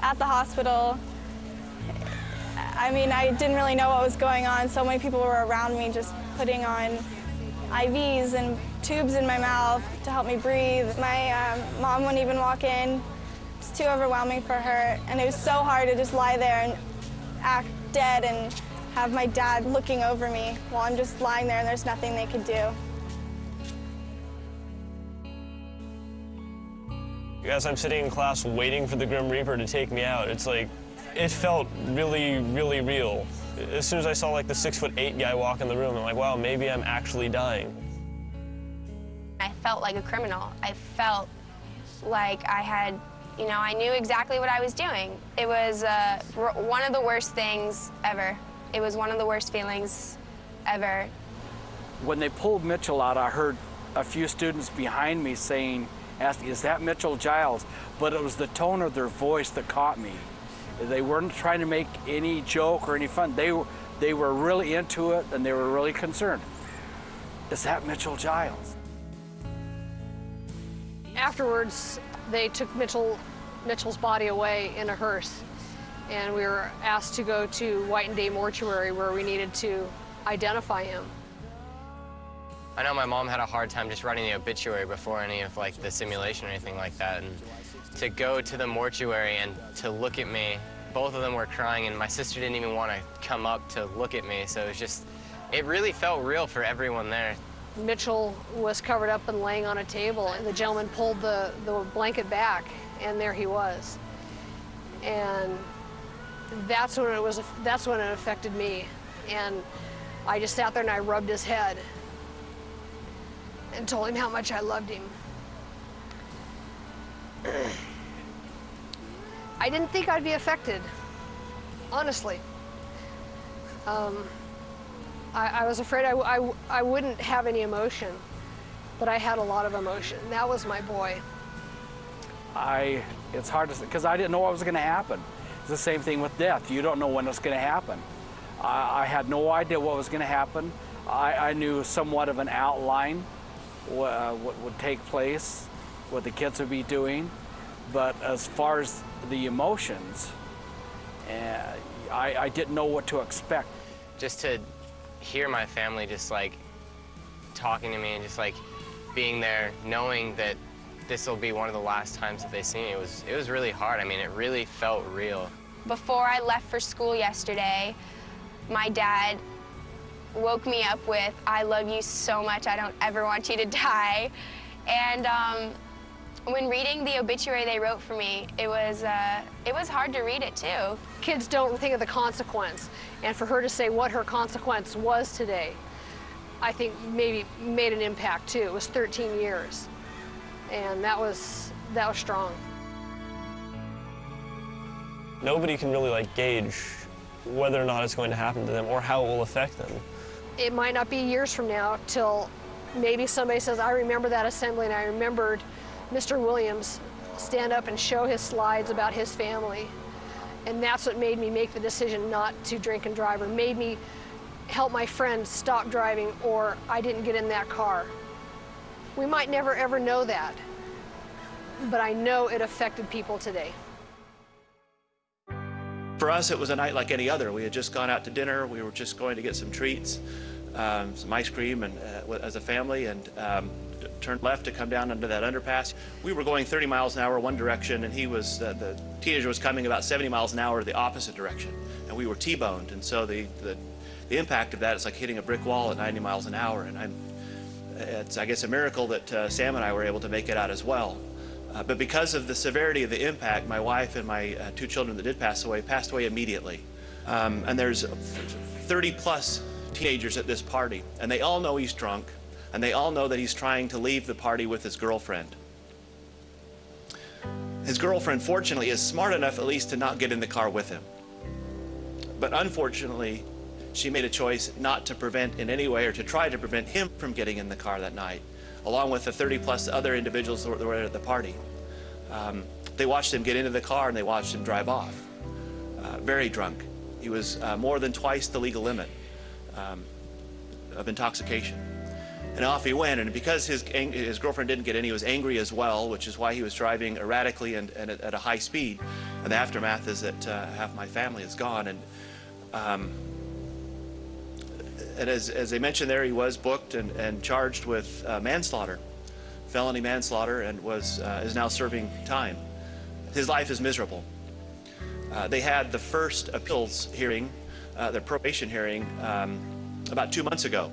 at the hospital. I mean, I didn't really know what was going on. So many people were around me just putting on IVs and tubes in my mouth to help me breathe. My mom wouldn't even walk in. It's too overwhelming for her. And it was so hard to just lie there and act dead and have my dad looking over me while I'm just lying there and there's nothing they could do. As I'm sitting in class waiting for the Grim Reaper to take me out, it's like, it felt really, really real. As soon as I saw like the 6'8" guy walk in the room, I'm like, wow, maybe I'm actually dying. I felt like a criminal. I felt like I had, you know, I knew exactly what I was doing. It was one of the worst things ever. It was one of the worst feelings ever. When they pulled Mitchell out, I heard a few students behind me saying, asking, is that Mitchell Giles? But it was the tone of their voice that caught me. They weren't trying to make any joke or any fun. They were really into it and they were really concerned. Is that Mitchell Giles? Afterwards, they took Mitchell's body away in a hearse, and we were asked to go to White and Day Mortuary where we needed to identify him. I know my mom had a hard time just writing the obituary before any of like the simulation or anything like that, and to go to the mortuary and to look at me, both of them were crying, and my sister didn't even want to come up to look at me, so it was just, it really felt real for everyone there. Mitchell was covered up and laying on a table, and the gentleman pulled the blanket back, and there he was. And that's when it affected me. And I just sat there and I rubbed his head and told him how much I loved him. I didn't think I'd be affected, honestly. I was afraid I wouldn't have any emotion, but I had a lot of emotion. That was my boy. It's hard to say, because I didn't know what was going to happen. It's the same thing with death. You don't know when it's going to happen. I had no idea what was going to happen. I knew somewhat of an outline, what would take place, what the kids would be doing, but as far as the emotions, I didn't know what to expect. Just to hear my family just like talking to me and just like being there, knowing that this will be one of the last times that they see me, it was really hard. I mean, it really felt real. Before I left for school yesterday, my dad woke me up with, "I love you so much, I don't ever want you to die." And when reading the obituary they wrote for me, it was hard to read it too. Kids don't think of the consequence, and for her to say what her consequence was today, I think maybe made an impact too. It was 13 years, and that was strong. Nobody can really like gauge whether or not it's going to happen to them or how it will affect them. It might not be years from now till maybe somebody says, "I remember that assembly and I remembered Mr. Williams stand up and show his slides about his family." And that's what made me make the decision not to drink and drive, or made me help my friends stop driving, or I didn't get in that car. We might never ever know that, but I know it affected people today. For us, it was a night like any other. We had just gone out to dinner. We were just going to get some treats, some ice cream, and as a family, and turned left to come down under that underpass. We were going 30 miles an hour one direction, and the teenager was coming about 70 miles an hour the opposite direction, and we were T-boned. And so the impact of that is like hitting a brick wall at 90 miles an hour. And it's, I guess, a miracle that Sam and I were able to make it out as well. But because of the severity of the impact, my wife and my two children that did passed away immediately. And there's 30+ teenagers at this party, and they all know he's drunk, and they all know that he's trying to leave the party with his girlfriend. His girlfriend, fortunately, is smart enough at least to not get in the car with him. But unfortunately, she made a choice not to prevent in any way, or to try to prevent him from getting in the car that night, along with the 30+ other individuals that were at the party. They watched him get into the car and they watched him drive off, very drunk. He was more than twice the legal limit of intoxication. And off he went, and because his girlfriend didn't get in, he was angry as well, which is why he was driving erratically and at a high speed. And the aftermath is that half my family is gone. And as I mentioned there, he was booked and charged with manslaughter, felony manslaughter, and is now serving time. His life is miserable. They had the first appeals hearing, their probation hearing, about 2 months ago.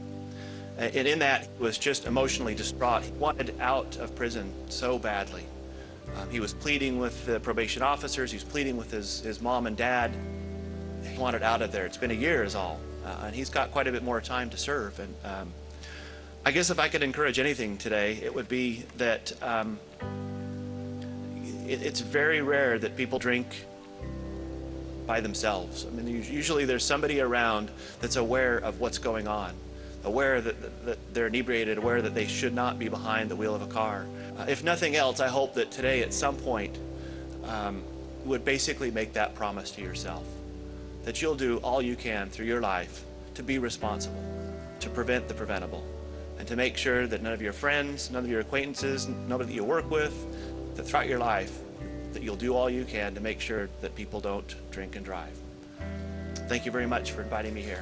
And in that, he was just emotionally distraught. He wanted out of prison so badly. He was pleading with the probation officers. He was pleading with his mom and dad. He wanted out of there. It's been a year is all. And he's got quite a bit more time to serve. And I guess if I could encourage anything today, it would be that it's very rare that people drink by themselves. I mean, usually there's somebody around that's aware of what's going on, aware that they're inebriated, aware that they should not be behind the wheel of a car. If nothing else, I hope that today at some point would basically make that promise to yourself, that you'll do all you can through your life to be responsible, to prevent the preventable, and to make sure that none of your friends, none of your acquaintances, nobody that you work with, that throughout your life, that you'll do all you can to make sure that people don't drink and drive. Thank you very much for inviting me here.